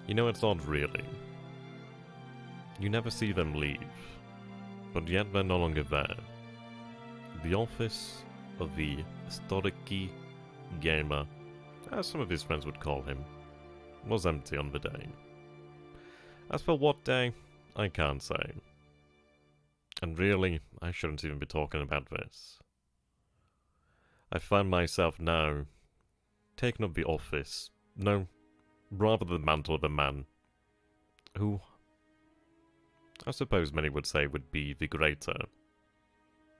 You know, it's odd, really. You never see them leave, but yet they're no longer there. The office of the XTRG gamer, as some of his friends would call him, was empty on the day. As for what day, I can't say. And really, I shouldn't even be talking about this. I find myself now taking up the office, no, rather the mantle of a man who, I suppose many would say, would be the greater.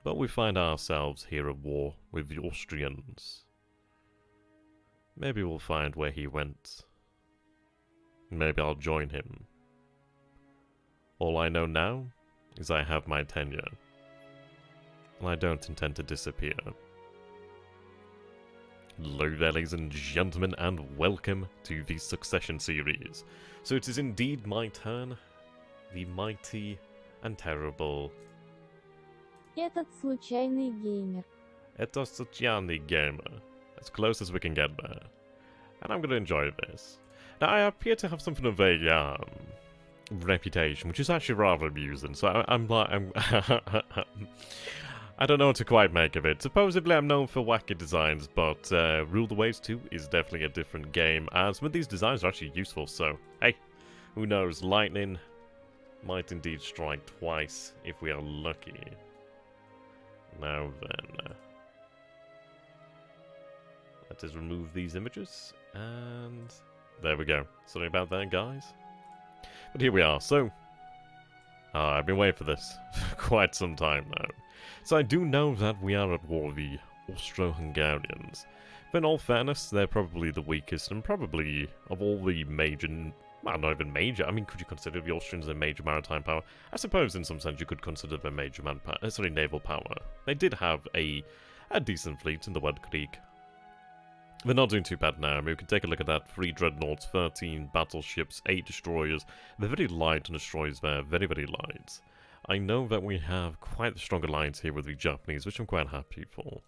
But we find ourselves here at war with the Austrians. Maybe we'll find where he went. Maybe I'll join him. All I know now is I have my tenure. And I don't intend to disappear. Hello there, ladies and gentlemen, and welcome to the Succession series. So it is indeed my turn, the mighty and terrible... Этот случайный геймер. Это случайный gamer. As close as we can get there. And I'm going to enjoy this. Now, I appear to have something of a, reputation, which is actually rather amusing, so I'm I don't know what to quite make of it. Supposedly I'm known for wacky designs, but Rule the Waves 2 is definitely a different game, and some of these designs are actually useful, so hey, who knows, lightning might indeed strike twice if we are lucky. Now then, let us remove these images, and there we go. Sorry about that, guys. But here we are, so... I've been waiting for this for quite some time now. So I do know that we are at war with the Austro-Hungarians. But in all fairness, they're probably the weakest, and probably of all the major... Well, not even major. I mean, could you consider the Austrians a major maritime power? I suppose in some sense you could consider them a major naval power. They did have a decent fleet in the Weltkrieg. They're not doing too bad now. I mean, we can take a look at that. 3 dreadnoughts, 13 battleships, 8 destroyers. They're very light on destroyers there. Very, very light. I know that we have quite a strong alliance here with the Japanese, which I'm quite happy for.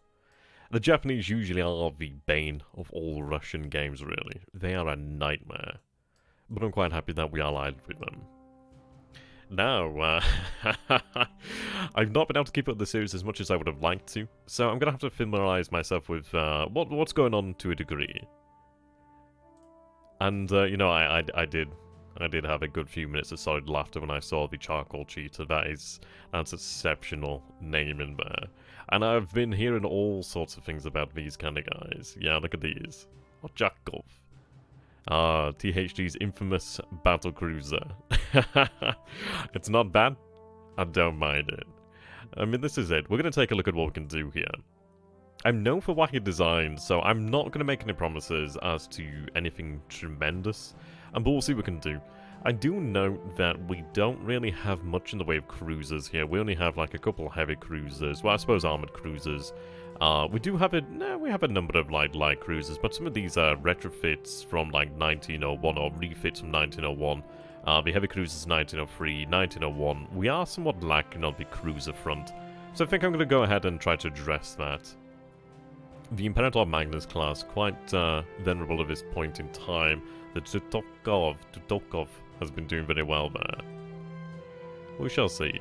The Japanese usually are the bane of all Russian games, really. They are a nightmare. But I'm quite happy that we allied with them. Now, I've not been able to keep up the series as much as I would have liked to, so I'm going to have to familiarise myself with what's going on to a degree. And, you know, I did have a good few minutes of solid laughter when I saw the charcoal cheetah. That's exceptional naming there. And I've been hearing all sorts of things about these kind of guys. Yeah, look at these. Oh, Jakov. THG's infamous battle cruiser. It's not bad. I don't mind it. I mean, this is it. We're going to take a look at what we can do here. I'm known for wacky designs, so I'm not going to make any promises as to anything tremendous. But we'll see what we can do. I do note that we don't really have much in the way of cruisers here. We only have like a couple heavy cruisers. Well, I suppose armored cruisers. We do have we have a number of light cruisers, but some of these are retrofits from like 1901 or refits from 1901. The heavy cruisers 1903, 1901. We are somewhat lacking on the cruiser front, so I think I'm going to go ahead and try to address that. The Imperator Magnus class, quite venerable at this point in time. The Tutokov has been doing very well there. We shall see.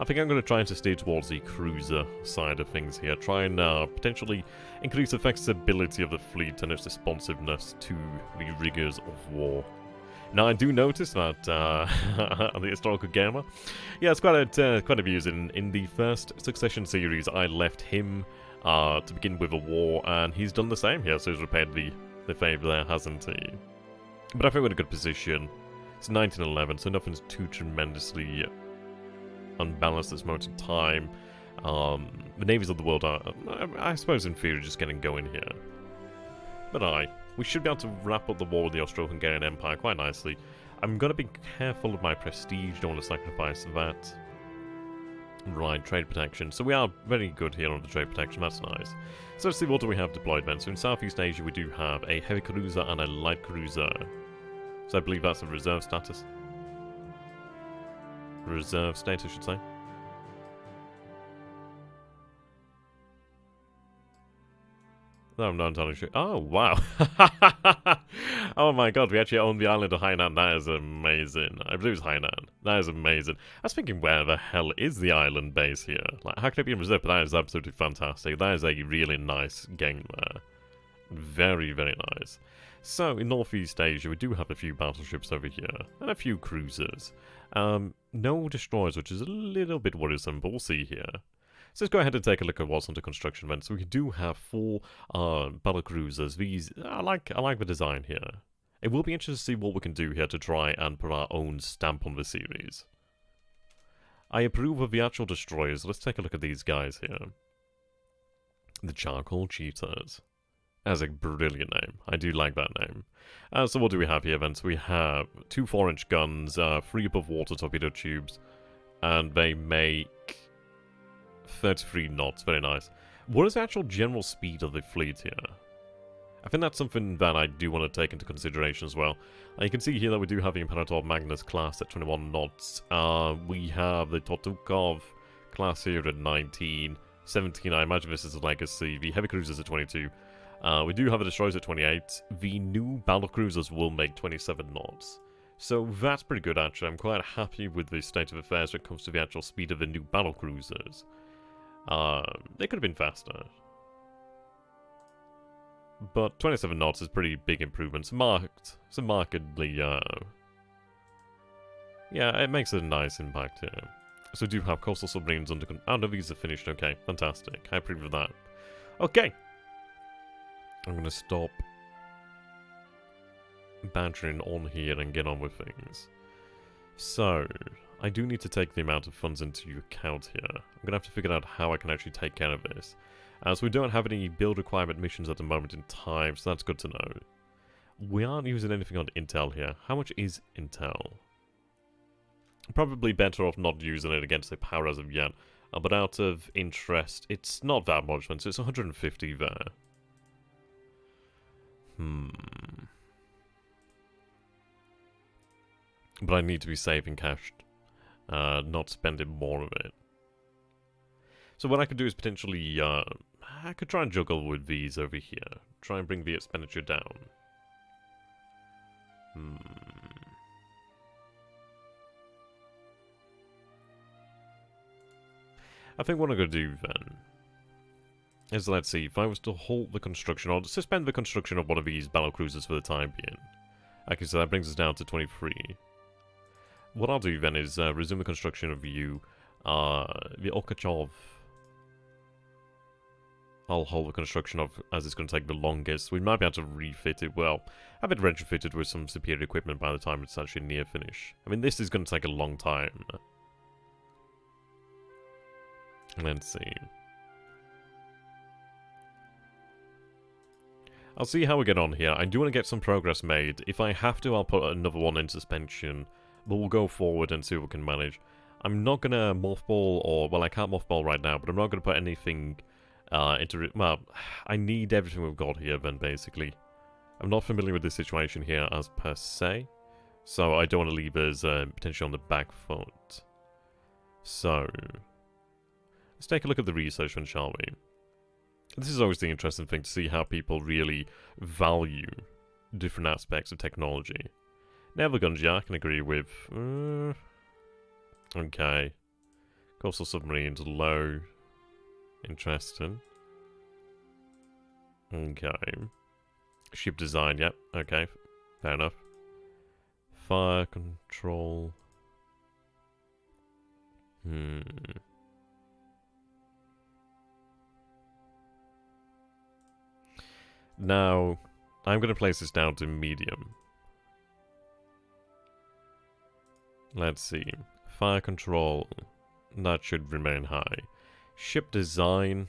I think I'm going to try to steer towards the cruiser side of things here. Try and potentially increase the flexibility of the fleet and its responsiveness to the rigors of war. Now, I do notice that the historical gamer, yeah, it's quite amusing. In the first Succession series, I left him to begin with a war, and he's done the same here, so he's repaid the favour there, hasn't he? But I think we're in a good position. It's 1911, so nothing's too tremendously unbalanced at this moment in time. The navies of the world are, I suppose, in theory, just getting going here. But we should be able to wrap up the war with the Austro-Hungarian Empire quite nicely. I'm going to be careful of my prestige, don't want to sacrifice that. Right, trade protection. So we are very good here on the trade protection, that's nice. So let's see, what do we have deployed then? So in Southeast Asia we do have a heavy cruiser and a light cruiser. So I believe that's a reserve status. Reserve state, I should say. No, I'm not entirely sure. Oh, wow. Oh my god, we actually own the island of Hainan. That is amazing. I believe it's Hainan. That is amazing. I was thinking, where the hell is the island base here? Like, how can it be in Brazil? But that is absolutely fantastic. That is a really nice game there. Very, very nice. So, in Northeast Asia, we do have a few battleships over here. And a few cruisers. No destroyers, which is a little bit worrisome, but we'll see here. So let's go ahead and take a look at what's under construction then. So we do have 4 battle cruisers. These I like the design here. It will be interesting to see what we can do here to try and put our own stamp on the series. I approve of the actual destroyers. Let's take a look at these guys here. The Charcoal Cheetahs. That's a brilliant name. I do like that name. So what do we have here then? So we have 2 4-inch guns, 3 above water torpedo tubes, and they make 33 knots, very nice. What is the actual general speed of the fleet here? I think that's something that I do want to take into consideration as well. You can see here that we do have the Imperator Magnus class at 21 knots. We have the Tortukov class here at 19, 17. I imagine this is a legacy. The heavy cruisers at 22. We do have the destroyers at 28. The new battle cruisers will make 27 knots. So that's pretty good actually. I'm quite happy with the state of affairs when it comes to the actual speed of the new battle cruisers. They could have been faster. But 27 knots is pretty big improvements. Markedly, yeah, it makes a nice impact here. So we do have coastal submarines under... Oh, no, these are finished. Okay, fantastic. I approve of that. Okay. I'm going to stop bantering on here and get on with things. So, I do need to take the amount of funds into account here. I'm going to have to figure out how I can actually take care of this. So we don't have any build requirement missions at the moment in time, so that's good to know. We aren't using anything on Intel here. How much is Intel? Probably better off not using it against the power as of yet. But out of interest, it's not that much, so it's 150 there. But I need to be saving cash, not spending more of it. So what I could do is potentially, I could try and juggle with these over here. Try and bring the expenditure down. I think what I'm going to do then is, let's see, if I was to halt the construction, or suspend the construction of one of these battle cruisers for the time being. Okay, so that brings us down to 23. What I'll do then is resume the construction of the Okachov. I'll hold the construction of, as it's going to take the longest. We might be able to refit it. Well, have it retrofitted with some superior equipment by the time it's actually near finish. I mean, this is going to take a long time. Let's see. I'll see how we get on here. I do want to get some progress made. If I have to, I'll put another one in suspension. But we'll go forward and see what we can manage. I'm not going to mothball, or... Well, I can't mothball right now, but I'm not going to put anything into... Well, I need everything we've got here, then, basically. I'm not familiar with this situation here as per se. So I don't want to leave us potentially on the back foot. So... Let's take a look at the research one, shall we? This is always the interesting thing to see how people really value different aspects of technology. Naval guns, yeah, I can agree with. Okay. Coastal submarines, low. Interesting. Okay. Ship design, yep, okay. Fair enough. Fire control. Now, I'm going to place this down to medium. Let's see. Fire control. That should remain high. Ship design.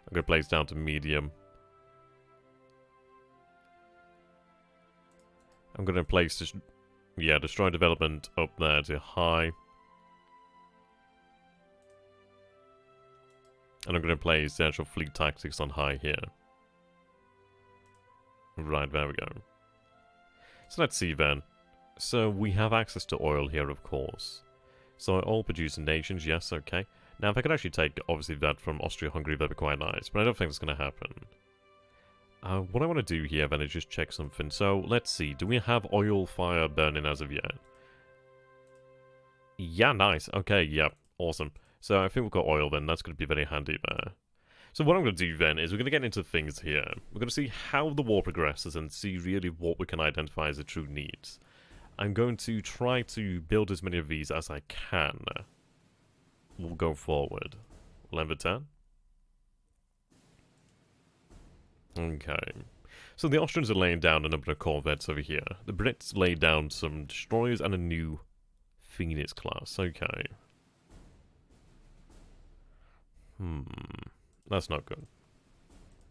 I'm going to place down to medium. I'm going to place this, destroy development up there to high. And I'm going to place the actual fleet tactics on high here. Right, there we go. So let's see then. So we have access to oil here, of course. So oil producing nations, yes, okay. Now, if I could actually take, obviously, that from Austria-Hungary, that'd be quite nice, but I don't think it's going to happen. What I want to do here, then, is just check something. So, let's see. Do we have oil fire burning as of yet? Yeah, nice. Okay, yeah, awesome. So, I think we've got oil, then. That's going to be very handy there. So what I'm going to do then is we're going to get into things here. We're going to see how the war progresses and see really what we can identify as the true needs. I'm going to try to build as many of these as I can. We'll go forward. Level 10. Okay. So the Austrians are laying down a number of corvettes over here. The Brits laid down some destroyers and a new Phoenix class. Okay. That's not good.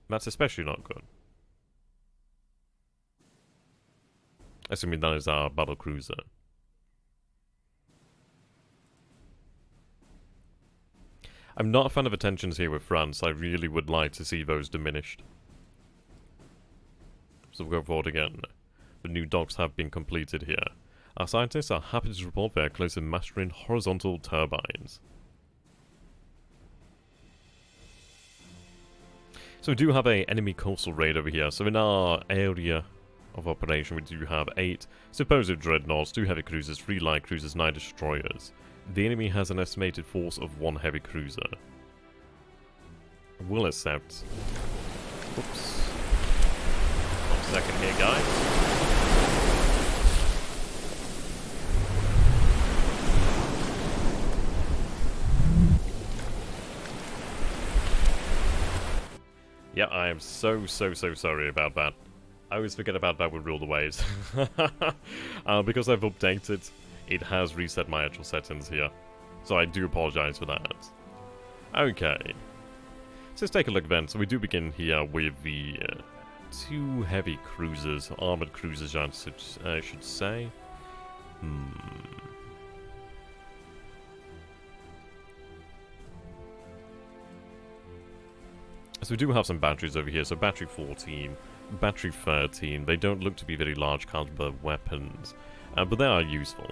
That's especially not good. Assuming that is our battle cruiser. I'm not a fan of the tensions here with France. I really would like to see those diminished. So we'll go forward again. The new docks have been completed here. Our scientists are happy to report they are close to mastering horizontal turbines. So we do have an enemy coastal raid over here. So in our area of operation, we do have 8 supposed dreadnoughts, 2 heavy cruisers, 3 light cruisers, 9 destroyers. The enemy has an estimated force of 1 heavy cruiser. We'll accept. Oops. 1 second here, guys. Yeah, I am so sorry about that. I always forget about that with Rule the Waves. Because I've updated, it has reset my actual settings here. So I do apologize for that. Okay. So let's take a look then. So we do begin here with the 2 heavy cruisers, armored cruisers I should say. So we do have some batteries over here. So battery 14, battery 13. They don't look to be very large caliber weapons, but they are useful.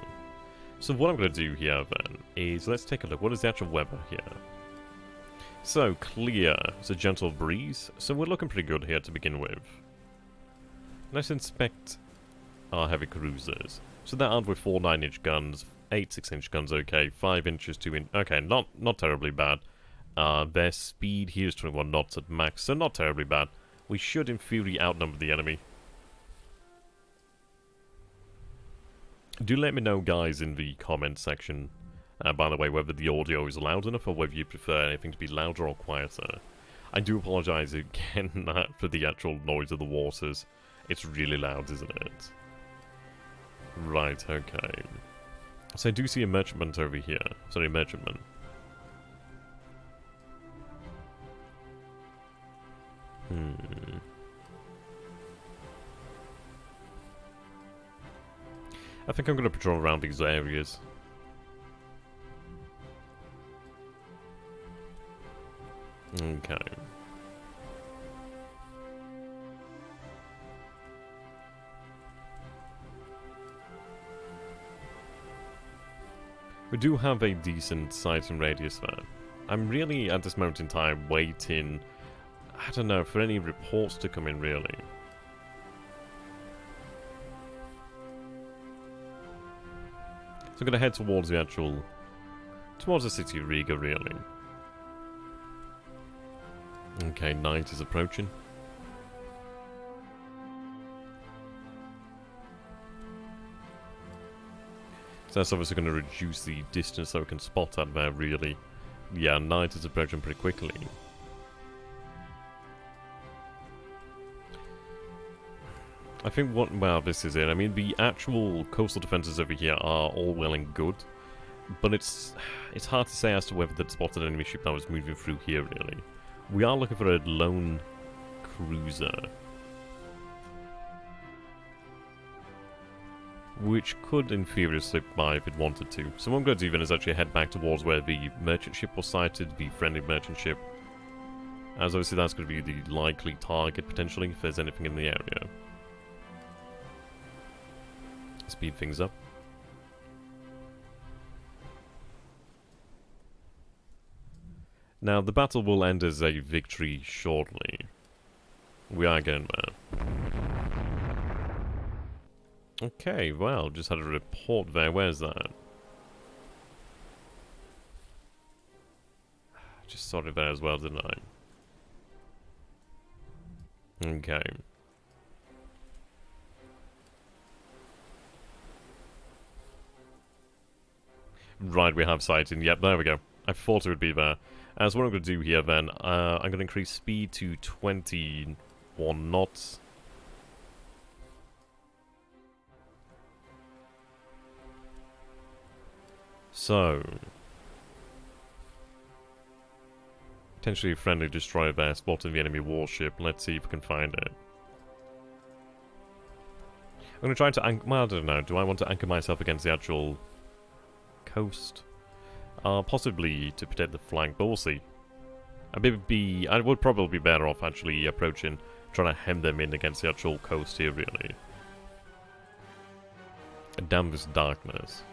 So what I'm going to do here then is let's take a look. What is the actual weather here? So clear. It's a gentle breeze. So we're looking pretty good here to begin with. Let's inspect our heavy cruisers. So they're armed with 4 9-inch guns, 8 6-inch guns. Okay, 5 inches, 2 inch. Okay, not terribly bad. Their speed here is 21 knots at max, so not terribly bad. We should, in theory, outnumber the enemy. Do let me know, guys, in the comment section, by the way, whether the audio is loud enough or whether you prefer anything to be louder or quieter. I do apologise again for the actual noise of the waters. It's really loud, isn't it? Right, okay. So I do see a merchantman over here. Sorry, merchantman. I think I'm going to patrol around these areas. Okay. We do have a decent sighting radius there. I'm really, at this moment in time, waiting, I don't know, for any reports to come in, really. So I'm going to head towards the actual... towards the city of Riga, really. Okay, night is approaching. So that's obviously going to reduce the distance so we can spot that there, really. Yeah, night is approaching pretty quickly. I think well, this is it. I mean, the actual coastal defenses over here are all well and good, but it's hard to say as to whether they'd spotted an enemy ship that was moving through here, really. We are looking for a lone cruiser, which could, in theory, slip by if it wanted to. So what I'm going to do then is actually head back towards where the merchant ship was sighted, the friendly merchant ship, as obviously that's going to be the likely target, potentially, if there's anything in the area. Speed things up. Now, the battle will end as a victory shortly. We are getting there. Okay, well, just had a report there. Where's that? Just saw it there as well, didn't I? Okay. Right, we have sighting. Yep, there we go. I thought it would be there. So what I'm going to do here then, I'm going to increase speed to 21 knots. So, potentially a friendly destroyer there, spotting the enemy warship. Let's see if we can find it. I'm going to try to anchor... Well, I don't know. Do I want to anchor myself against the actual coast? Possibly to protect the flank, but we'll see. I would probably be better off actually approaching, trying to hem them in against the actual coast here, really. Damn this darkness.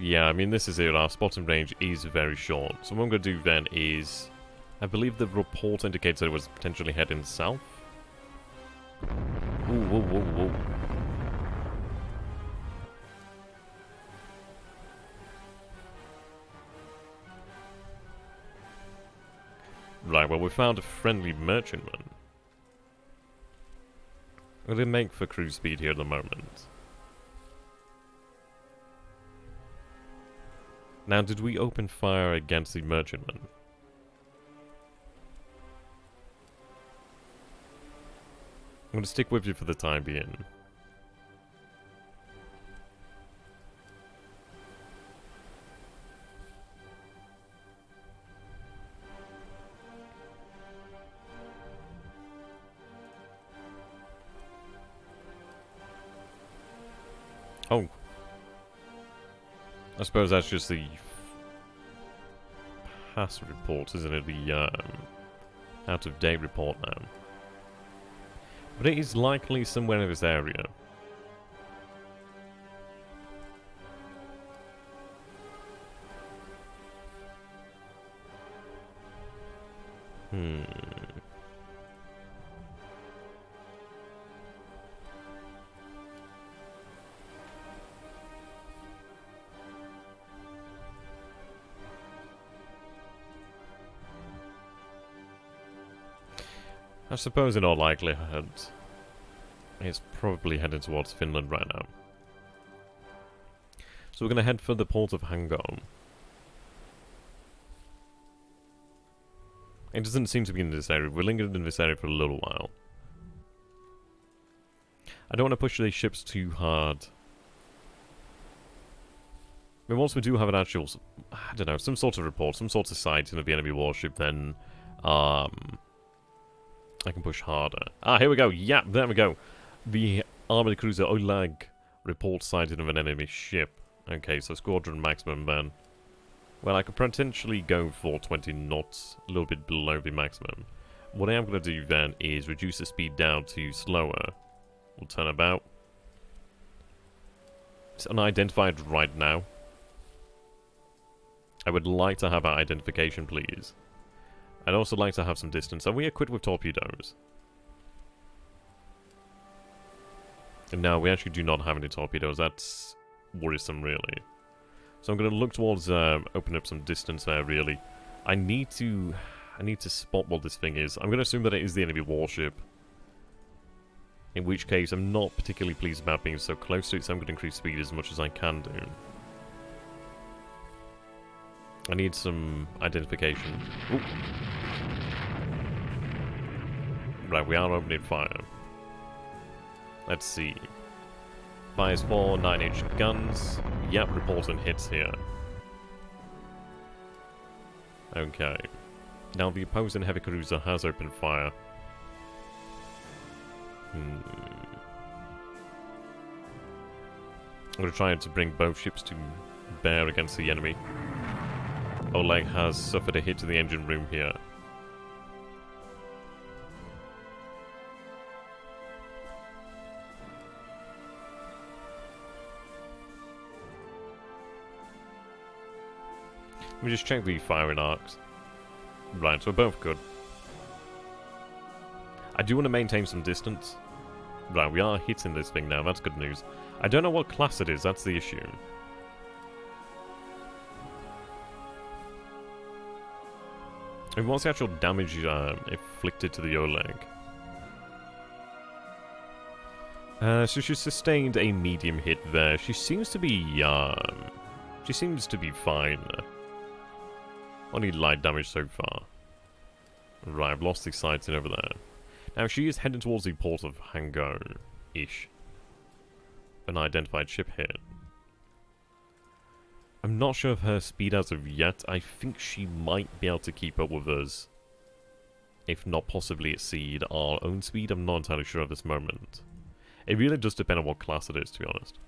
Yeah, I mean, this is it. Our spotting range is very short. So what I'm going to do then is... I believe the report indicates that it was potentially heading south. Ooh, whoa, whoa, whoa. Right, well, we found a friendly merchantman. What do they make for cruise speed here at the moment? Now, did we open fire against the merchantman? I'm going to stick with you for the time being. Oh. I suppose that's just the past report, isn't it? The out-of-date report now. But it is likely somewhere in this area. I suppose in all likelihood, it's probably heading towards Finland right now. So we're going to head for the port of Hangom. It doesn't seem to be in this area. We lingered in this area for a little while. I don't want to push these ships too hard. I mean, once we do have an actual, I don't know, some sort of report, some sort of sighting of the enemy warship, then, I can push harder. Ah, here we go. Yeah, there we go. The armored cruiser Olag reports sighting of an enemy ship. Okay, so squadron maximum then. Well, I could potentially go for 20 knots, a little bit below the maximum. What I am going to do then is reduce the speed down to slower. We'll turn about. It's unidentified right now. I would like to have our identification, please. I'd also like to have some distance. Are we equipped with torpedoes? No, we actually do not have any torpedoes. That's worrisome, really. So I'm going to look towards opening up some distance there, really. I need to spot what this thing is. I'm going to assume that it is the enemy warship. In which case, I'm not particularly pleased about being so close to it, so I'm going to increase speed as much as I can do. I need some identification. Ooh. Right, we are opening fire. Let's see. Fires 4 9-inch guns. Yep, reporting hits here. Okay. Now the opposing heavy cruiser has opened fire. I'm going to try to bring both ships to bear against the enemy. Oleg has suffered a hit to the engine room here. Let me just check the firing arcs. Right, so we're both good. I do want to maintain some distance. Right, we are hitting this thing now, that's good news. I don't know what class it is, that's the issue. And what's the actual damage inflicted to the Oleg? So she sustained a medium hit there. She seems to be fine. Only light damage so far. Right, I've lost the sights in over there. Now she is heading towards the port of Hangar-ish. An identified ship here. I'm not sure of her speed as of yet. I think she might be able to keep up with us. If not possibly exceed our own speed. I'm not entirely sure at this moment. It really does depend on what class it is, to be honest.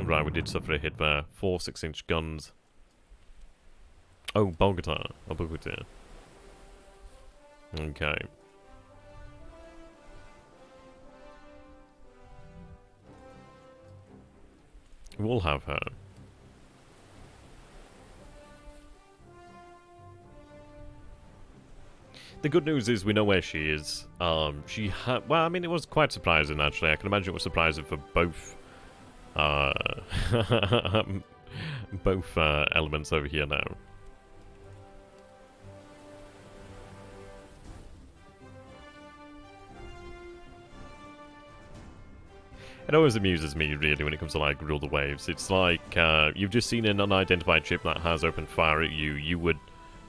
Right, we did suffer a hit there. 4 6-inch guns. Oh, Bogota. Oh, Bogota. Okay. We'll have her. The good news is we know where she is. She had... Well, I mean, it was quite surprising, actually. I can imagine it was surprising for both... both elements over here now. It always amuses me, really, when it comes to, like, rule the waves. It's like, you've just seen an unidentified ship that has opened fire at you. You would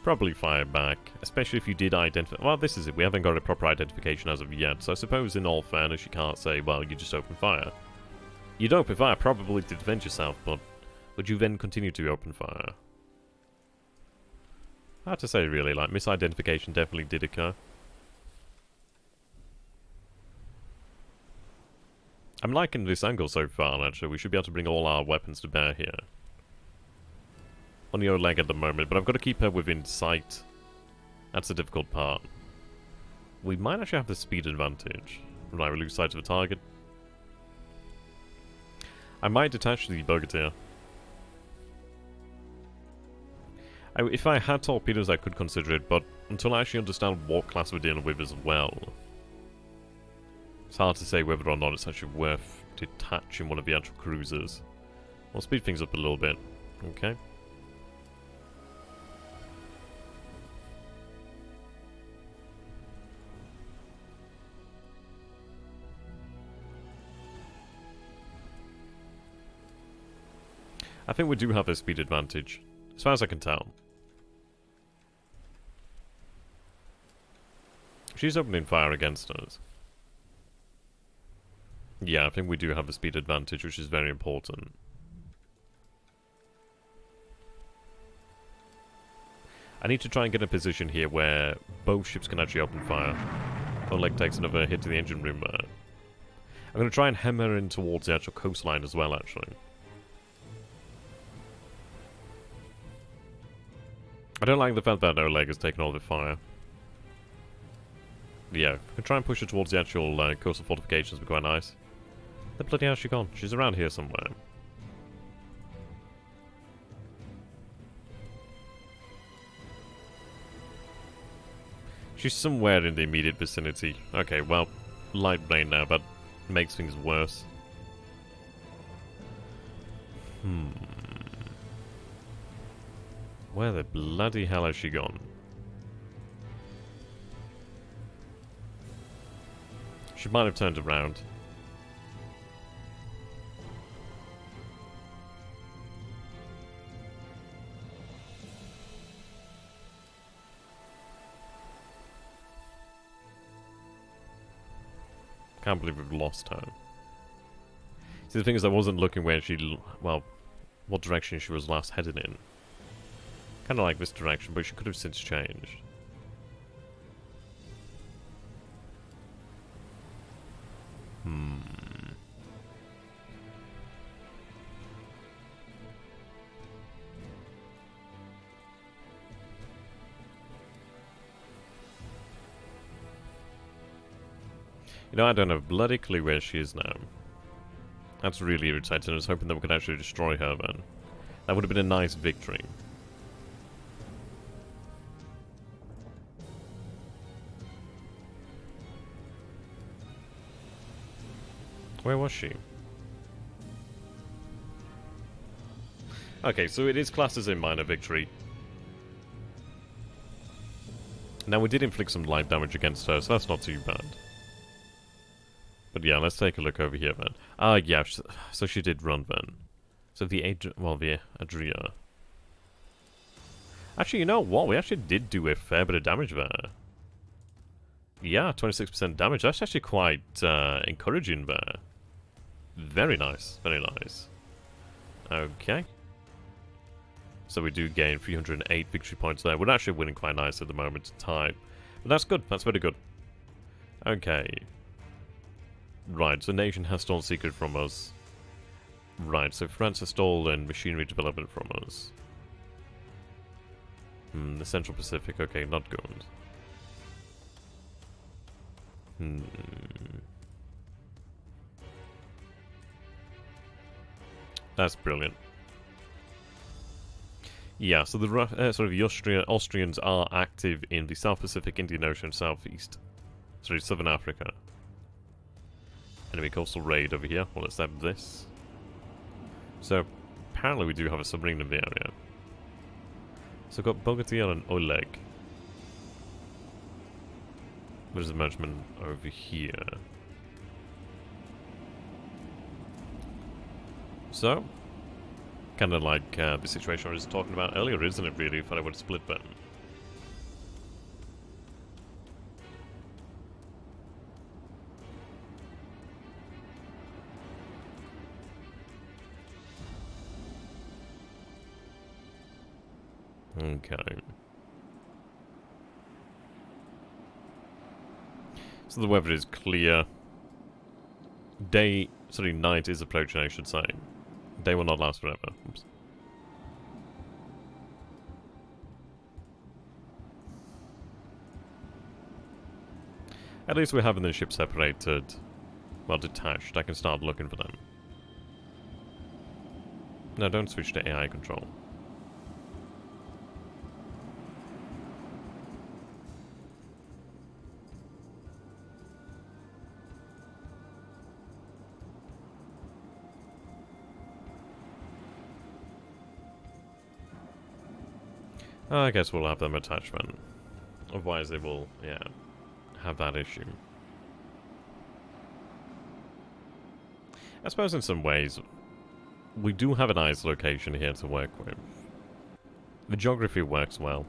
probably fire back, especially if you did identify... Well, this is it. We haven't got a proper identification as of yet, so I suppose in all fairness you can't say, well, you just open fire. You'd open fire probably to defend yourself, but would you then continue to open fire? I have to say, really, like, misidentification definitely did occur. I'm liking this angle so far, actually. We should be able to bring all our weapons to bear here. On the Oleg at the moment, but I've got to keep her within sight. That's the difficult part. We might actually have the speed advantage. Right, we lose sight of the target. I might detach the Bogatir. If I had torpedoes, I could consider it, but until I actually understand what class we're dealing with as well, it's hard to say whether or not it's actually worth detaching one of the actual cruisers. We'll speed things up a little bit. Okay. I think we do have a speed advantage, as far as I can tell. She's opening fire against us. Yeah, I think we do have a speed advantage, which is very important. I need to try and get a position here where both ships can actually open fire. Oleg takes another hit to the engine room there. I'm going to try and hem her in towards the actual coastline as well, actually. I don't like the fact that Oleg has taken all the fire. Yeah, I can try and push her towards the actual coastal fortifications, would be quite nice. The bloody hell's she gone? She's around here somewhere. She's somewhere in the immediate vicinity. Okay, well, light rain now, but makes things worse. Where the bloody hell has she gone? She might have turned around. Can't believe we've lost her. See, the thing is, I wasn't looking where she... Well, what direction she was last headed in. Kind of like this direction, but she could have since changed. You know, I don't have a bloody clue where she is now. That's really irritating. I was hoping that we could actually destroy her then. That would have been a nice victory. Where was she? Okay, so it is classed as a minor victory. Now, we did inflict some light damage against her, so that's not too bad. But yeah, let's take a look over here then. Ah, yeah, so she did run then. So the Adria. Actually, you know what? We actually did do a fair bit of damage there. Yeah, 26% damage. That's actually quite encouraging there. Very nice. Very nice. Okay. So we do gain 308 victory points there. We're actually winning quite nice at the moment in time. But that's good. That's very good. Okay. Right, so nation has stolen secret from us. Right, so France has stolen machinery development from us. The Central Pacific, okay, not good. That's brilliant. Yeah, so the Austrians are active in the South Pacific, Indian Ocean, Southern Africa. Enemy coastal raid over here. Well, let's have this. So, apparently we do have a submarine in the area. So we've got Bogatyr and Oleg. There's a merchantman over here. So, kind of like the situation I was talking about earlier, isn't it, really, if I would split them? Okay. So the weather is clear. Night is approaching, I should say. Day will not last forever. Oops. At least we're having the ship separated, well, detached. I can start looking for them. No, don't switch to AI control. I guess we'll have them attachment. Otherwise they will, yeah, have that issue. I suppose in some ways, we do have a nice location here to work with. The geography works well.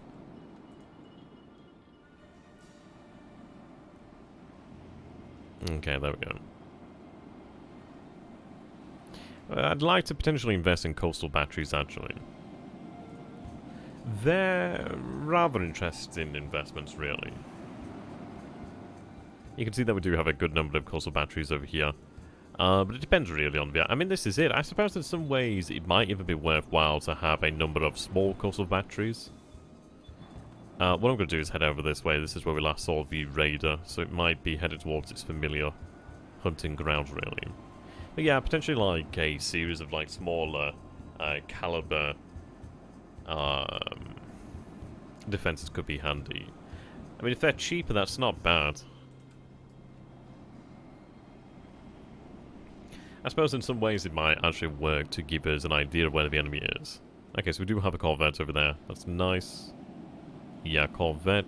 Okay, there we go. I'd like to potentially invest in coastal batteries, actually. They're rather interesting investments, really. You can see that we do have a good number of coastal batteries over here. But it depends really on the... I mean, this is it. I suppose in some ways it might even be worthwhile to have a number of small coastal batteries. What I'm going to do is head over this way. This is where we last saw the raider, so it might be headed towards its familiar hunting ground, really. But yeah, potentially like a series of like smaller caliber defenses could be handy. I mean, if they're cheaper, that's not bad. I suppose in some ways it might actually work to give us an idea of where the enemy is. Okay, so we do have a corvette over there. That's nice. Yeah, corvette.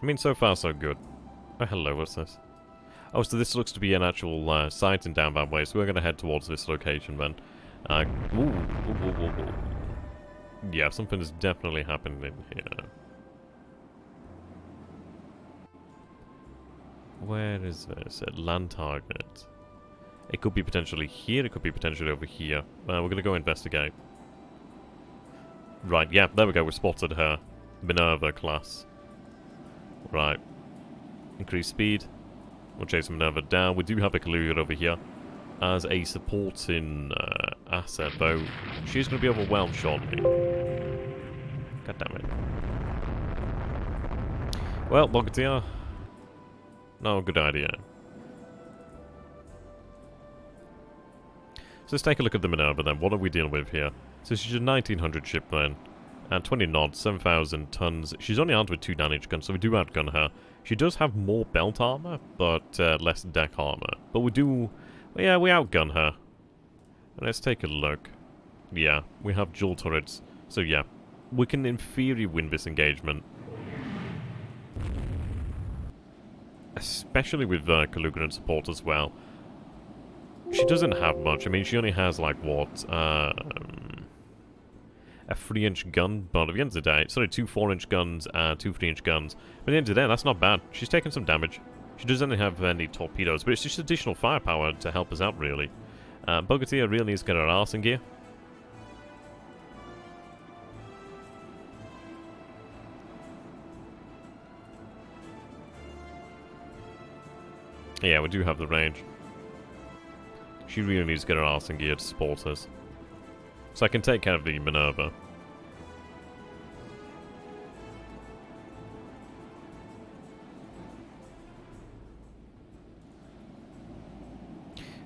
I mean, so far so good. Oh, hello, what's this? Oh, so this looks to be an actual sighting down that way, so we're going to head towards this location then. Ooh. Yeah, something is definitely happening in here. Where is this? At land target. It could be potentially here, it could be potentially over here. We're going to go investigate. Right, yeah, there we go, we spotted her. Minerva class. Right. Increase speed. We'll chase Minerva down. We do have a Kaluga over here as a supporting asset, though she's going to be overwhelmed shortly. God damn it. Well, Bogatia. No, good idea. So let's take a look at the Minerva then. What are we dealing with here? So she's a 1900 ship then. And 20 knots, 7,000 tons. She's only armed with 2 damage guns, so we do outgun her. She does have more belt armor, but less deck armor. But we do... Yeah, we outgun her. Let's take a look. Yeah, we have dual turrets. So yeah, we can in theory win this engagement. Especially with Kaluga and support as well. She doesn't have much. I mean, she only has like what? A 3-inch gun, but at the end of the day, sorry, 2 4-inch guns and 2 3-inch guns. But at the end of the day, that's not bad. She's taken some damage. She doesn't have any torpedoes, but it's just additional firepower to help us out, really. Bogatia really needs to get her arse in gear. Yeah, we do have the range. She really needs to get her arse in gear to support us. So I can take care of the Minerva.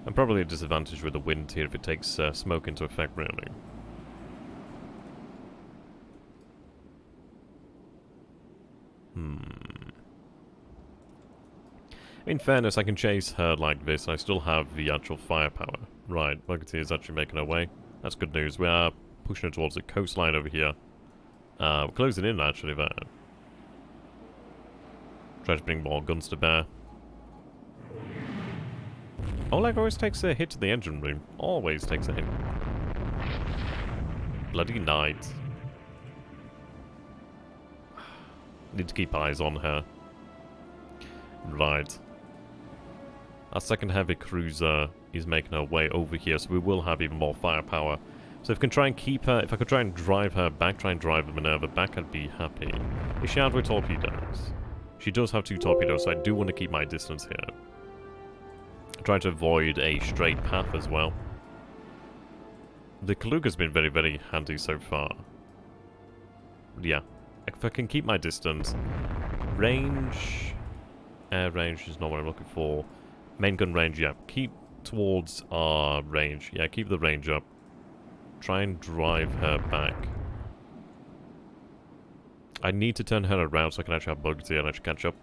I'm probably at a disadvantage with the wind here if it takes smoke into effect, really. In fairness, I can chase her like this, and I still have the actual firepower. Right, Bogatia is actually making her way. That's good news. We are pushing her towards the coastline over here. We're closing in, actually, there. Try to bring more guns to bear. Oleg always takes a hit to the engine room. Always takes a hit. Bloody night. Need to keep eyes on her. Right. Our second heavy cruiser is making her way over here, so we will have even more firepower. So if I can try and keep her, if I could try and drive her back, try and drive the Minerva back, I'd be happy. Is she armed with torpedoes? She does have 2 torpedoes, so I do want to keep my distance here. Trying to avoid a straight path as well. The Kaluga's been very, very handy so far. But yeah, if I can keep my distance. Range... Air range is not what I'm looking for. Main gun range, yeah. Keep towards our range. Yeah, keep the range up. Try and drive her back. I need to turn her around so I can actually have Bogatia and actually catch up.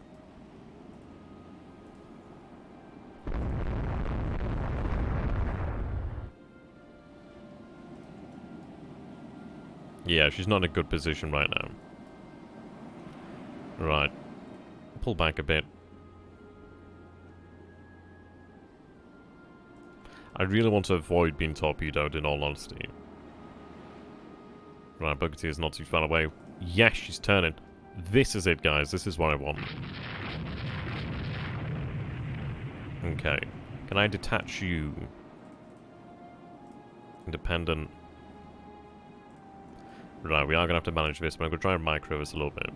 Yeah, she's not in a good position right now. Right. Pull back a bit. I really want to avoid being torpedoed, in all honesty. Right, Bogatia is not too far away. Yes, she's turning. This is it, guys. This is what I want. Okay. Can I detach you? Independent. Right, we are going to have to manage this, but I'm going to try and micro this a little bit.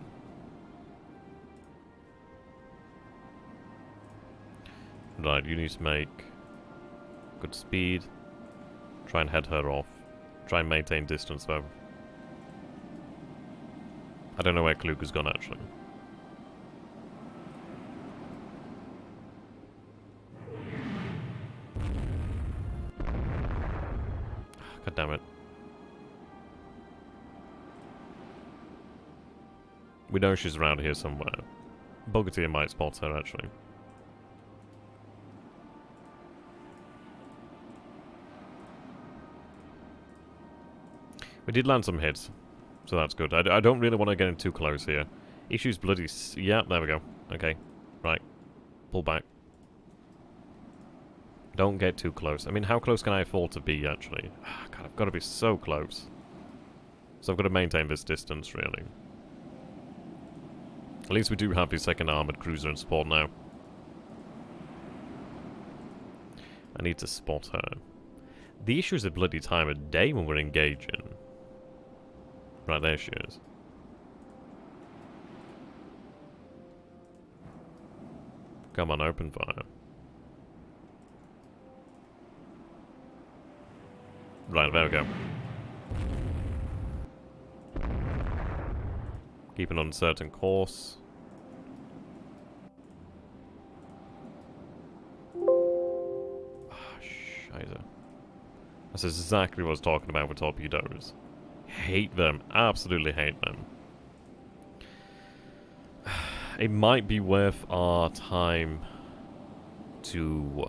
Right, you need to make good speed. Try and head her off. Try and maintain distance, though. I don't know where Kaluga's gone, actually. God damn it. We know she's around here somewhere. Bogatia might spot her, actually. We did land some hits, so that's good. I don't really want to get in too close here. Issues bloody... Yeah, there we go. Okay, right. Pull back. Don't get too close. I mean, how close can I afford to be, actually? God, I've got to be so close. So I've got to maintain this distance, really. At least we do have the second armoured cruiser in support now. I need to spot her. The issue is the bloody time of day when we're engaging. Right, there she is. Come on, open fire. Right, there we go. Keep an uncertain course. Ah, Scheiße. That's exactly what I was talking about with torpedoes. Hate them. Absolutely hate them. It might be worth our time to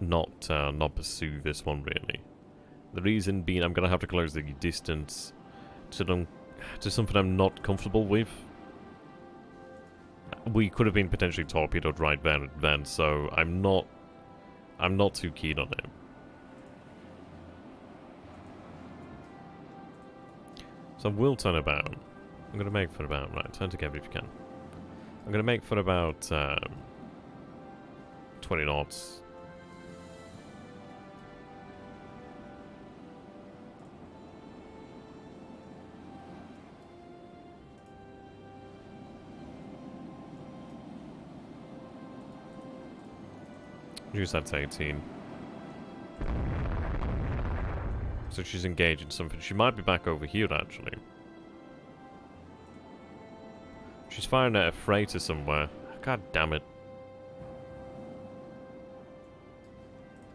not pursue this one really. The reason being, I'm gonna have to close the distance to something I'm not comfortable with. We could have been potentially torpedoed right there and then, so I'm not too keen on it. So we'll turn about. I'm gonna make for about, right, turn together if you can. I'm gonna make for about 20 knots. Use that to 18. So she's engaged in something. She might be back over here, actually. She's firing at a freighter somewhere. God damn it.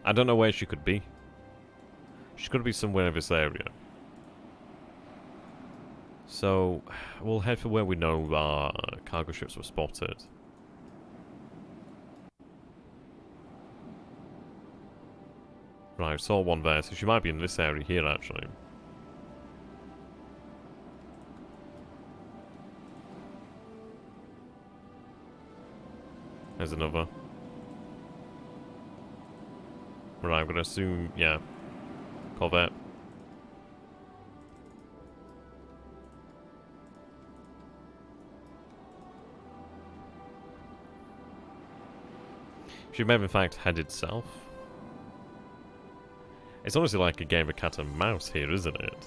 I don't know where she could be. She's got to be somewhere in this area. So, we'll head for where we know our cargo ships were spotted. Right, saw one there, so she might be in this area here, actually. There's another. Right, I'm gonna assume, yeah. Corvette. She may have in fact headed south. It's honestly like a game of cat and mouse here, isn't it?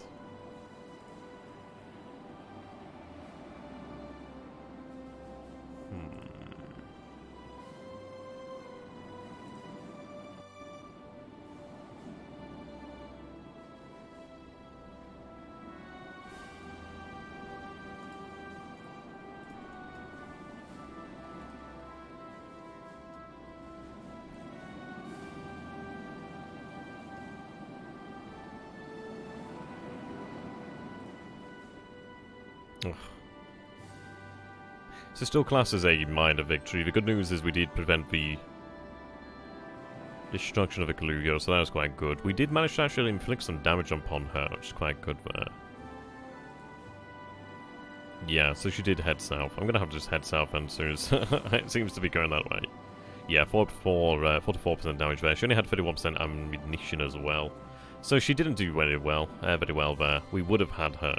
Ugh. So still classed as a minor victory. The good news is we did prevent the destruction of the Kaluga, so that was quite good. We did manage to actually inflict some damage upon her, which is quite good there. Yeah, so she did head south. I'm gonna have to just head south as soon as it seems to be going that way. Yeah, 44% damage there. She only had 31% ammunition as well. So she didn't do very well there. We would have had her.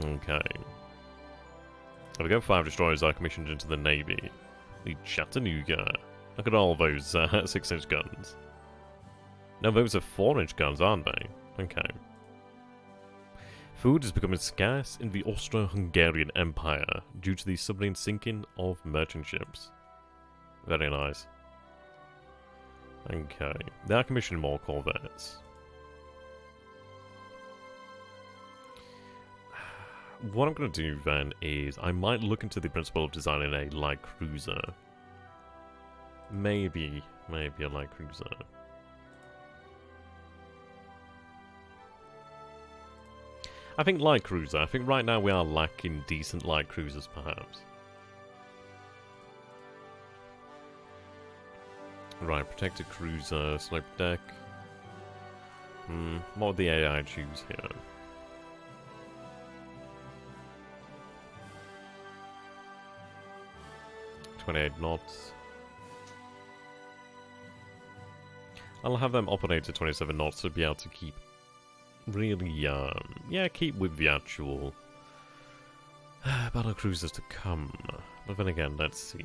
Okay. There we go, 5 destroyers are commissioned into the Navy. The Chattanooga. Look at all those 6-inch guns. No, those are 4-inch guns, aren't they? Okay. Food is becoming scarce in the Austro-Hungarian Empire due to the submarine sinking of merchant ships. Very nice. Okay. They are commissioning more corvettes. What I'm going to do then is I might look into the principle of designing a light cruiser. Maybe a light cruiser. I think light cruiser. I think right now we are lacking decent light cruisers, perhaps. Right, protected cruiser, slope deck. What would the AI choose here? .28 knots. I'll have them operate to 27 knots to be able to keep really, yeah, keep with the actual battle cruisers to come. But then again, let's see.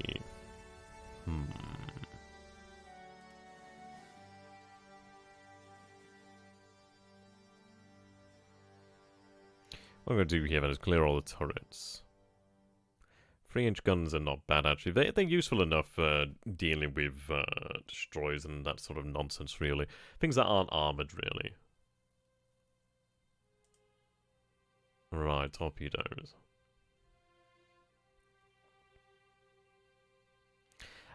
What I'm going to do here then is clear all the turrets. 3-inch guns are not bad, actually. They're useful enough for dealing with destroyers and that sort of nonsense, really. Things that aren't armoured, really. Right, torpedoes.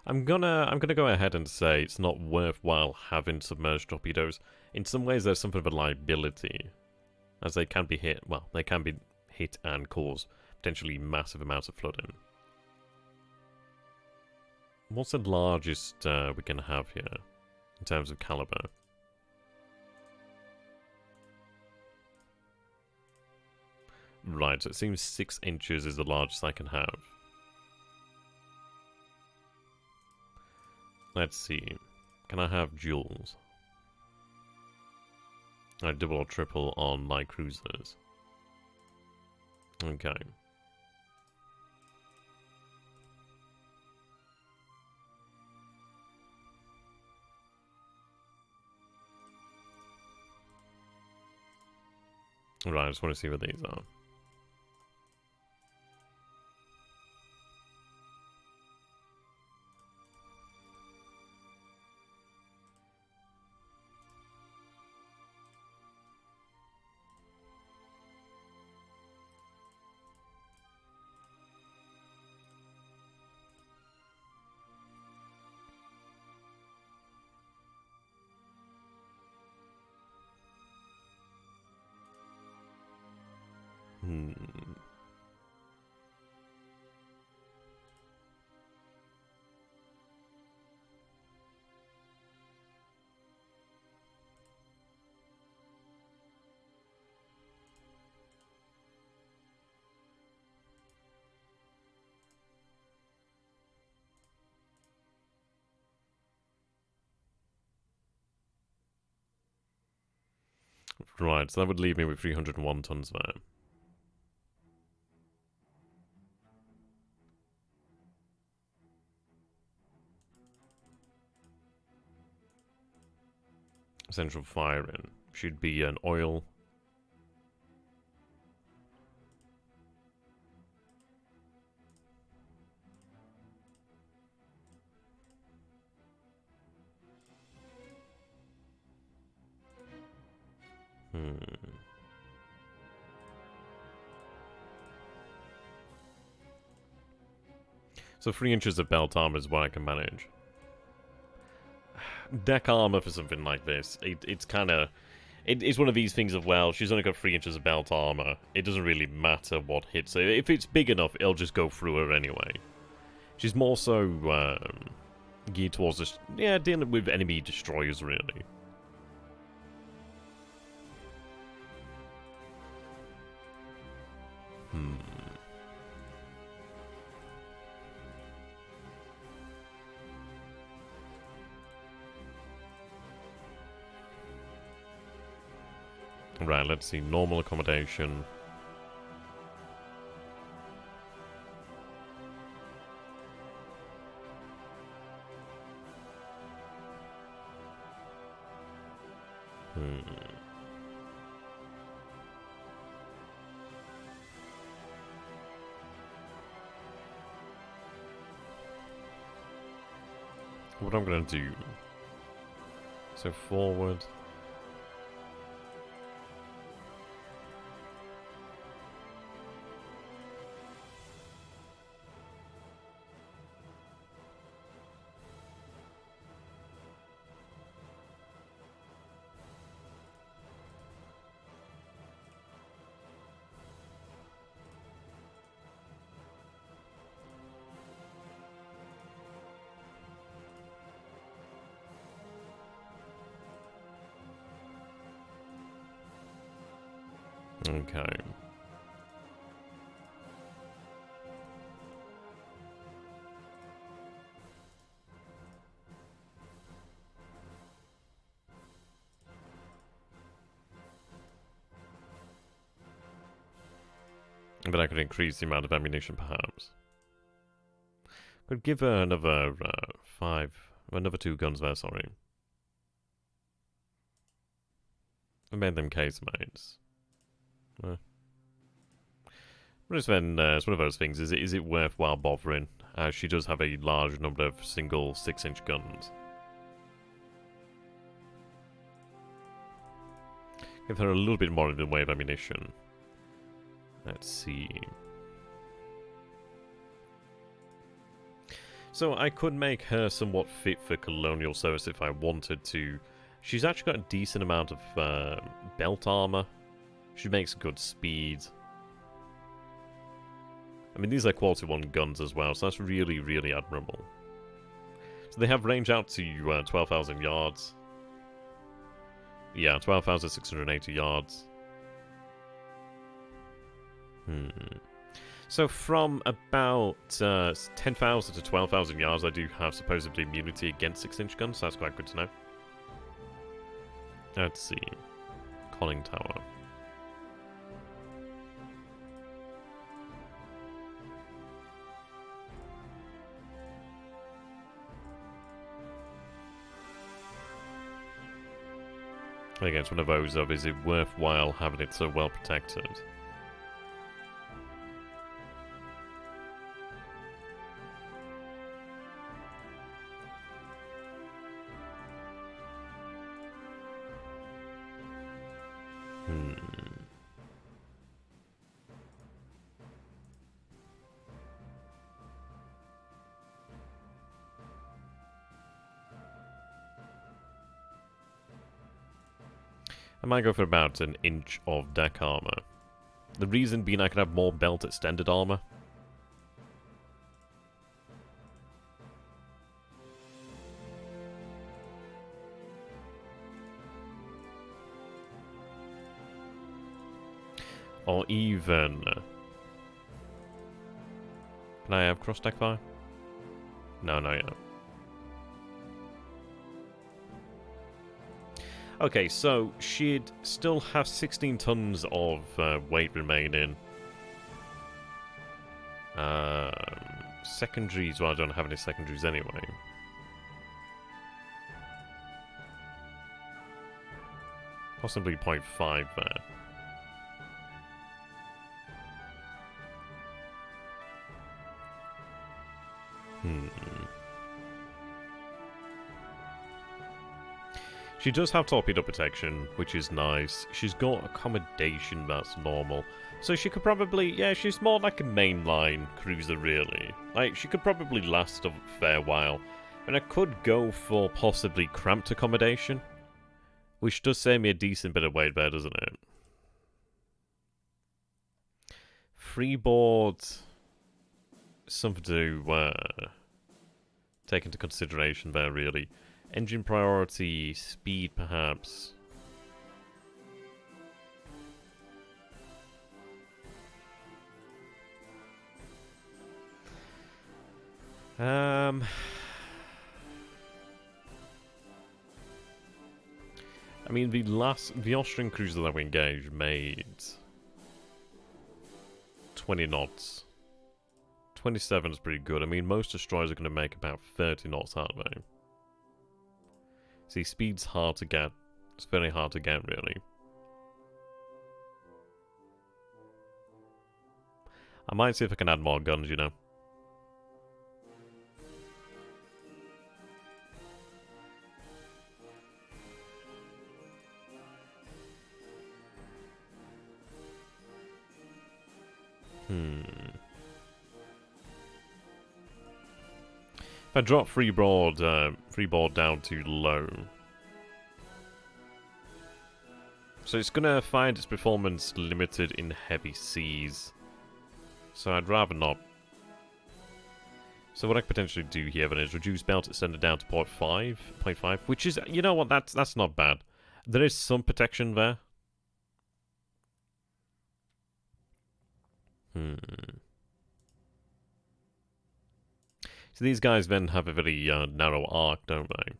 I'm gonna go ahead and say it's not worthwhile having submerged torpedoes. In some ways, there's something of a liability, as they can be hit. Well, they can be hit and cause potentially massive amounts of flooding. What's the largest we can have here in terms of caliber? Right, so it seems 6 inches is the largest I can have. Let's see. Can I have duels? Double or triple on light cruisers. Okay. Right, I just want to see what these are. Right, so that would leave me with 301 tons there. Central firing should be an oil. So 3 inches of belt armor is what I can manage. Deck armor for something like this, it's kind of... It's one of these things of, well, she's only got 3 inches of belt armor. It doesn't really matter what hits her. If it's big enough, it'll just go through her anyway. She's more so geared towards this, yeah, dealing with enemy destroyers, really. Right, let's see. Normal accommodation. What I'm gonna do... So forward... Okay. But I could increase the amount of ammunition, perhaps. Could give her another another 2 guns there, sorry. I made them casemates. But it's one of those things. Is it worthwhile bothering? She does have a large number of single 6-inch guns. Give her a little bit more in the way of ammunition. Let's see. So I could make her somewhat fit for colonial service if I wanted to. She's actually got a decent amount of belt armor. She makes good speed. I mean, these are quality 1 guns as well, so that's really, really admirable. So they have range out to 12,000 yards. Yeah, 12,680 yards. So from about 10,000 to 12,000 yards, I do have supposedly immunity against 6-inch guns, so that's quite good to know. Let's see. Conning Tower. Again, it's one of those of, is it worthwhile having it so well protected? I might go for about an inch of deck armor. The reason being I can have more belt extended armor. Or even... Can I have cross deck fire? No, not yet. Okay, so she'd still have 16 tons of weight remaining. Secondaries, well, I don't have any secondaries anyway. Possibly 0.5 there. She does have torpedo protection, which is nice. She's got accommodation, that's normal. So she could probably, yeah, she's more like a mainline cruiser, really. Like, she could probably last a fair while. And I could go for possibly cramped accommodation, which does save me a decent bit of weight there, doesn't it? Freeboard, something to take into consideration there, really. Engine priority, speed, perhaps. I mean, the Austrian cruiser that we engaged made 20 knots. 27 is pretty good. I mean, most destroyers are going to make about 30 knots, aren't they? See, speed's hard to get. It's very hard to get, really. I might see if I can add more guns, you know. If I drop freeboard down to low, so it's gonna find its performance limited in heavy seas. So I'd rather not. So what I could potentially do here then is reduce belt extended down to 0.5, which is, you know what, that's not bad. There is some protection there. So these guys then have a very narrow arc, don't they?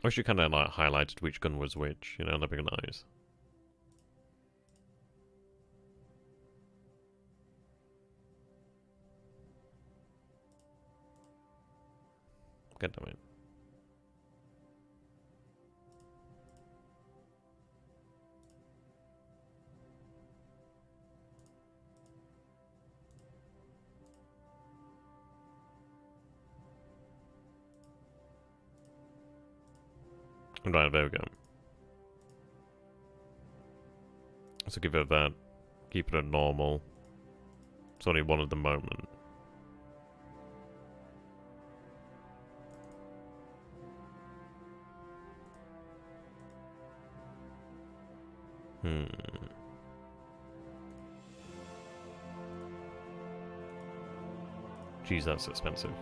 I wish you kind of like highlighted which gun was which, you know, that'd be nice. God damn it. Right, there we go. So give it that. Keep it at normal. It's only one at the moment. Geez, that's expensive.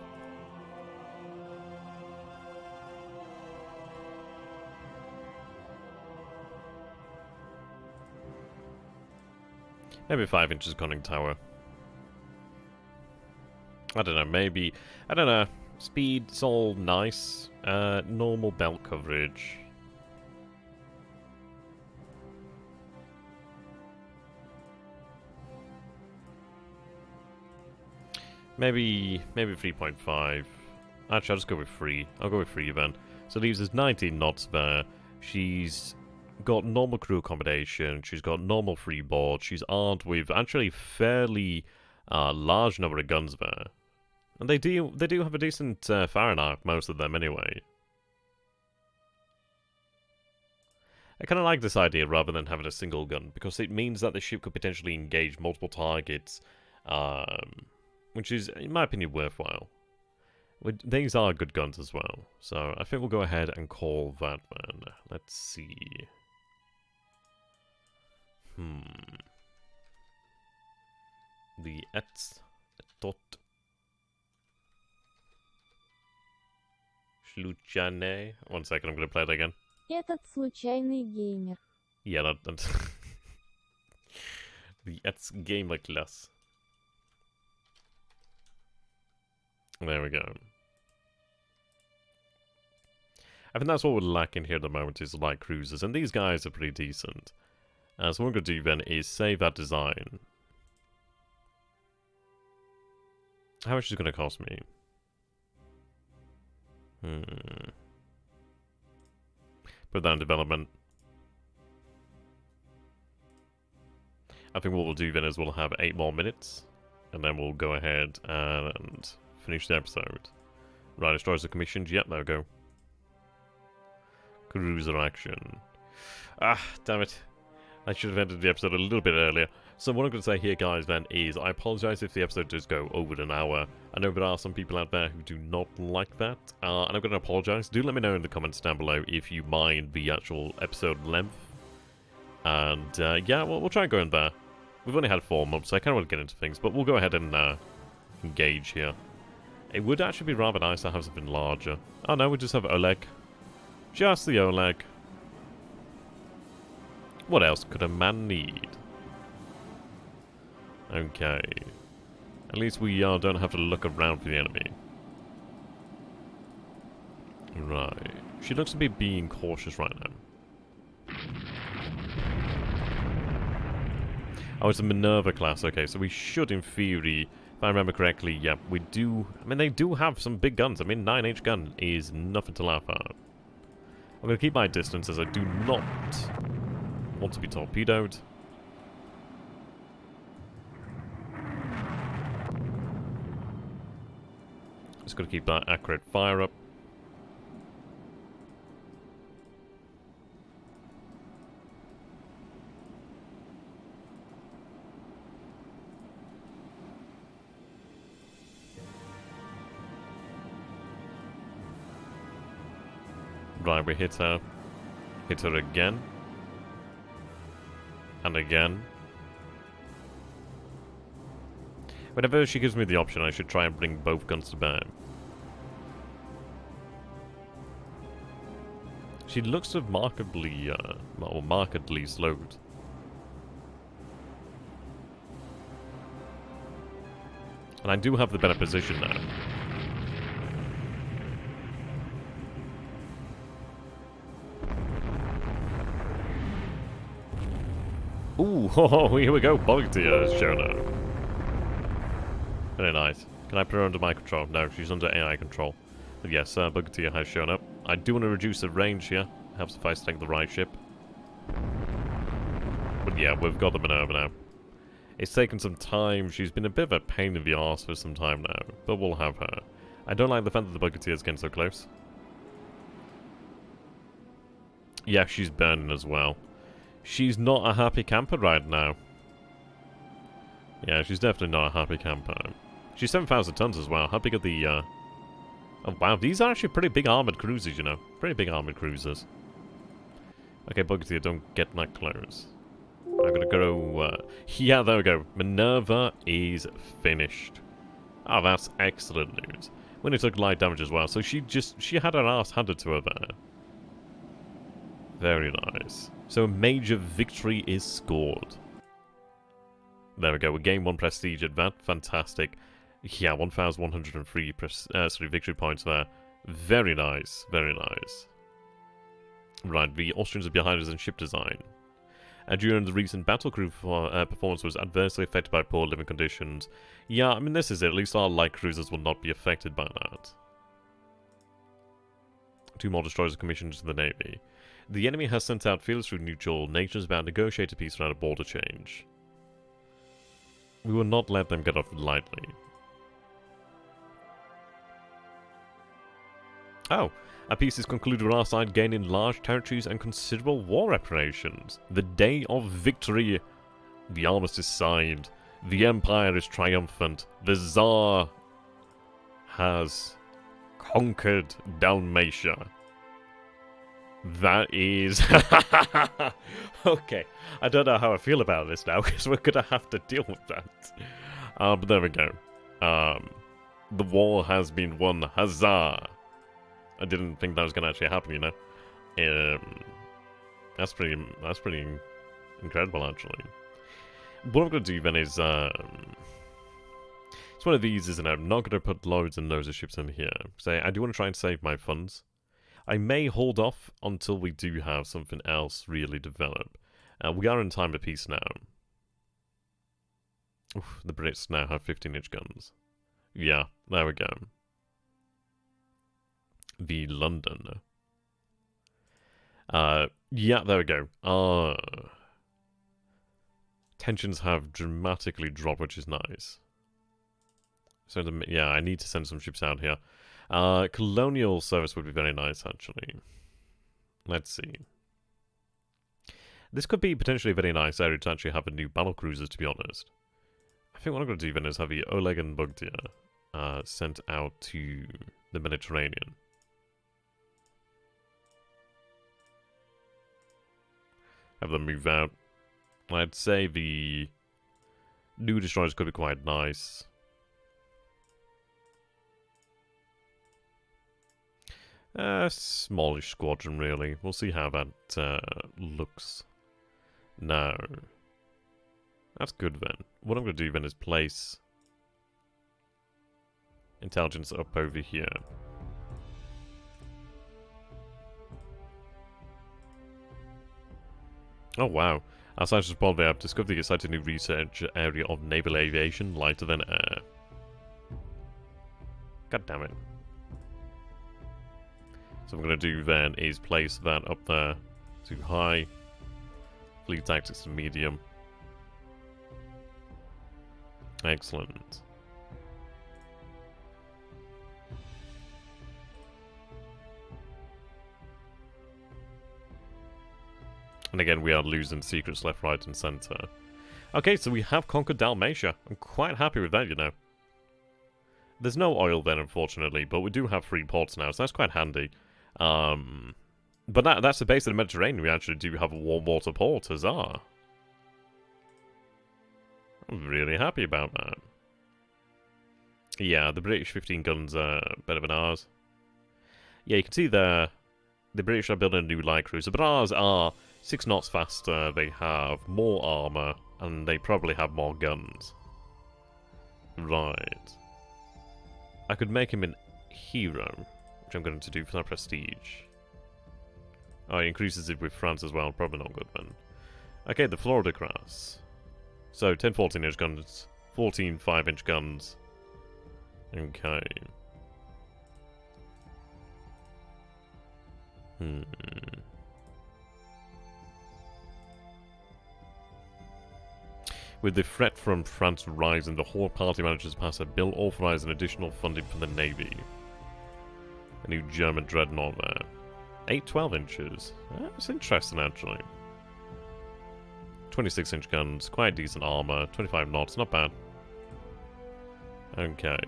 Maybe 5 inches conning tower. I don't know, maybe... I don't know. Speed's all nice. Normal belt coverage. Maybe 3.5. Actually, I'll just go with 3. I'll go with 3 then. So leaves us 19 knots there. She's got normal crew accommodation. She's got normal freeboard. She's armed with actually fairly large number of guns there. And they do have a decent firing arc, most of them anyway. I kind of like this idea rather than having a single gun, because it means that the ship could potentially engage multiple targets, which is, in my opinion, worthwhile. These are good guns as well, so I think we'll go ahead and call that one. Let's see. The dot Sluchane. 1 second, I'm going to play it again. Этот случайный геймер. Yeah, that's the gamer class. There we go. I think that's what we're lacking here at the moment is light cruisers, and these guys are pretty decent. So what we're going to do then is save that design. How much is it going to cost me? Put that in development. I think what we'll do then is we'll have 8 more minutes, and then we'll go ahead and finish the episode. Right, destroyers are commissioned. Yep, there we go. Cruiser action. Ah, damn it. I should have ended the episode a little bit earlier. So what I'm going to say here, guys, then, is I apologise if the episode does go over an hour. I know there are some people out there who do not like that, and I'm going to apologise. Do let me know in the comments down below if you mind the actual episode length. And, yeah, we'll try and go in there. We've only had 4 months, so I kind of want to get into things, but we'll go ahead and engage here. It would actually be rather nice to have something larger. Oh no, we just have Oleg. Just the Oleg. What else could a man need? Okay. At least we don't have to look around for the enemy. Right. She looks to be being cautious right now. Oh, it's a Minerva class. Okay, so we should, in theory, if I remember correctly, yeah, we do... I mean, they do have some big guns. I mean, 9H gun is nothing to laugh at. I'm going to keep my distance as I do not want to be torpedoed. Just got to keep that accurate fire up. Right, we hit her. Hit her again. And again. Whenever she gives me the option, I should try and bring both guns to bear. She looks remarkably, well, markedly slowed. And I do have the better position now. Ooh, oh, here we go. Bugtier has shown up. Very nice. Can I put her under my control? No, she's under AI control. But yes, Bugtier has shown up. I do want to reduce the range here. Helps if I take the right ship. But yeah, we've got the Minerva now. It's taken some time. She's been a bit of a pain in the arse for some time now. But we'll have her. I don't like the fact that the Bugtier is getting so close. Yeah, she's burning as well. She's not a happy camper right now. Yeah, she's definitely not a happy camper. She's 7,000 tons as well. How big are the, Oh, wow, these are actually pretty big armored cruisers, you know. Pretty big armored cruisers. Okay, Bugsy, don't get that close. I'm gonna go, yeah, there we go. Minerva is finished. Oh, that's excellent news. When it took light damage as well, so she had her ass handed to her there. Very nice. So a major victory is scored. There we go, we gained 1 prestige at that. Fantastic. Yeah, 1,103 victory points there. Very nice, very nice. Right, the Austrians are behind us in ship design. During the recent battle crew performance was adversely affected by poor living conditions. Yeah, I mean, this is it. At least our light cruisers will not be affected by that. 2 more destroyers are commissioned to the Navy. The enemy has sent out feelers through neutral nations about negotiating peace without a border change. We will not let them get off lightly. Oh, a peace is concluded with our side gaining large territories and considerable war reparations. The day of victory. The armistice signed. The Empire is triumphant. The Tsar has conquered Dalmatia. That is... Okay, I don't know how I feel about this now, because we're going to have to deal with that. But there we go. The war has been won. Huzzah! I didn't think that was going to actually happen, you know. That's pretty incredible, actually. What I'm going to do then is... it's one of these, isn't it? I'm not going to put loads and loads of ships in here. So I do want to try and save my funds. I may hold off until we do have something else really develop. We are in time of peace now. Oof, the Brits now have 15-inch guns. Yeah, there we go. The London. Yeah, there we go. Tensions have dramatically dropped, which is nice. So, yeah, I need to send some ships out here. Colonial service would be very nice, actually. Let's see. This could be potentially a very nice area to actually have a new battle cruisers, to be honest. I think what I'm going to do then is have the Oleg and Bugdia sent out to the Mediterranean. Have them move out. I'd say the new destroyers could be quite nice. Smallish squadron, really. We'll see how that looks. No. That's good, then. What I'm going to do, then, is place intelligence up over here. Oh, wow. Our scientists report they have discovered the exciting new research area of naval aviation, lighter than air. God damn it. So what I'm going to do then is place that up there to high. Fleet tactics to medium. Excellent. And again, we are losing secrets left, right, and center. Okay, so we have conquered Dalmatia. I'm quite happy with that, you know. There's no oil then, unfortunately, but we do have 3 ports now, so that's quite handy. But that's the base of the Mediterranean. We actually do have a warm water port, huzzah. I'm really happy about that. Yeah, the British 15 guns are better than ours. Yeah, you can see the British are building a new light cruiser, but ours are 6 knots faster, they have more armor, and they probably have more guns. Right. I could make him an hero, which I'm going to do for that prestige. Oh, he increases it with France as well, probably not good then. Okay, the Florida class. So, 10 14-inch guns, 14 5-inch guns. Okay. With the threat from France rising, the whole party manages to pass a bill authorizing additional funding for the Navy. A new German dreadnought there. 8 12 inches. That's interesting, actually. 26-inch guns, quite decent armor, 25 knots, not bad. Okay.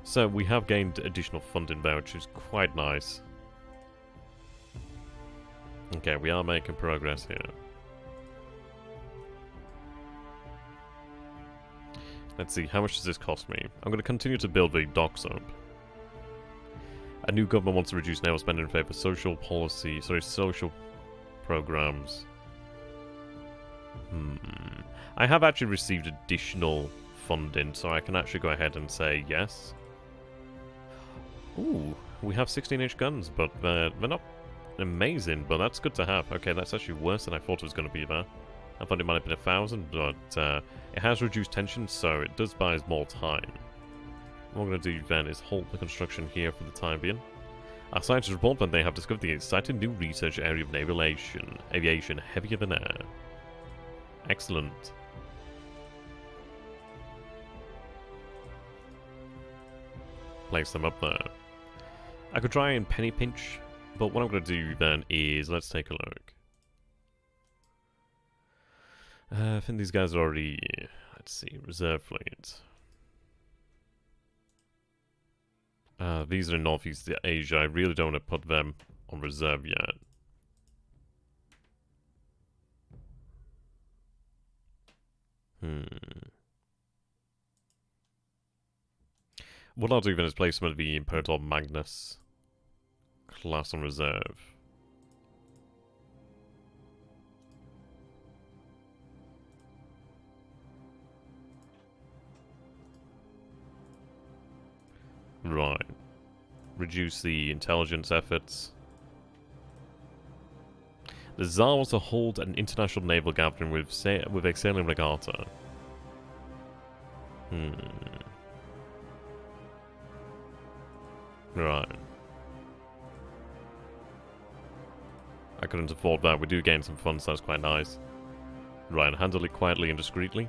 So we have gained additional funding there, which is quite nice. Okay, we are making progress here. Let's see, how much does this cost me? I'm going to continue to build the docks up. A new government wants to reduce naval spending in favor of social policy, social programs. I have actually received additional funding, so I can actually go ahead and say yes. Ooh, we have 16-inch guns, but they're not amazing, but that's good to have. Okay, that's actually worse than I thought it was going to be there. I thought it might have been 1,000, but it has reduced tension, so it does buy us more time. What we're going to do then is halt the construction here for the time being. Our scientists report that they have discovered the exciting new research area of naval aviation heavier than air. Excellent. Place them up there. I could try and penny pinch, but what I'm going to do then is, let's take a look. I think these guys are already, let's see, reserve fleet. These are in Northeast Asia. I really don't want to put them on reserve yet. What I'll do then is place some of the Imperator Magnus class on reserve. Right. Reduce the intelligence efforts. The Tsar wants to hold an international naval gathering with a sailing regatta. Right. I couldn't afford that. We do gain some funds, so that's quite nice. Right, handle it quietly and discreetly.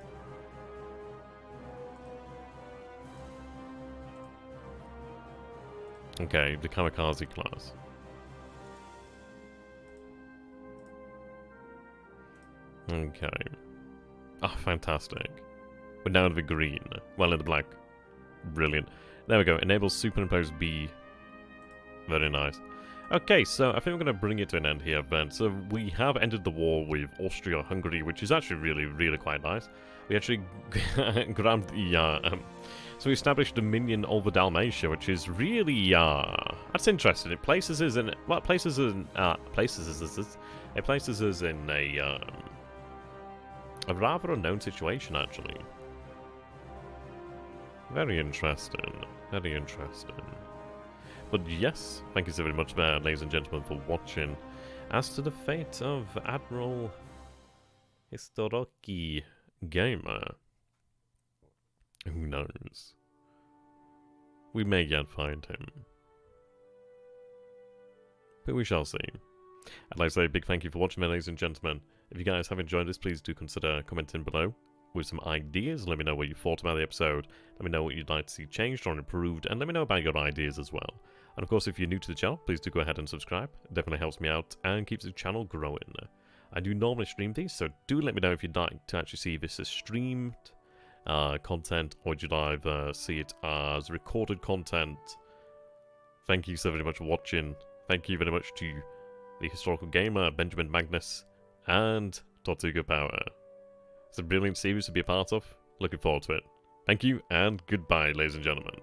Okay, the Kamikaze class. Okay. Ah, fantastic. We're now in the green. Well, in the black. Brilliant. There we go. Enables superimpose B. Very nice. Okay, so I think we're going to bring it to an end here, Ben. So we have ended the war with Austria-Hungary, which is actually really quite nice. We actually grabbed the... so we established dominion over Dalmatia, which is really... that's interesting. It places us in... Well, it places us in... It places us in a rather unknown situation, actually. Very interesting. Very interesting. But yes, thank you so very much there, ladies and gentlemen, for watching. As to the fate of Admiral XTRG Gamer, who knows? We may yet find him. But we shall see. I'd like to say a big thank you for watching, ladies and gentlemen. If you guys have enjoyed this, please do consider commenting below with some ideas. Let me know what you thought about the episode. Let me know what you'd like to see changed or improved, and let me know about your ideas as well. And of course, if you're new to the channel, please do go ahead and subscribe. It definitely helps me out and keeps the channel growing. I do normally stream these, so do let me know if you'd like to actually see this as streamed content, or would you either see it as recorded content. Thank you so very much for watching. Thank you very much to the historical gamer, Benjamin Magnus, and Tortuga Power. It's a brilliant series to be a part of. Looking forward to it. Thank you, and goodbye, ladies and gentlemen.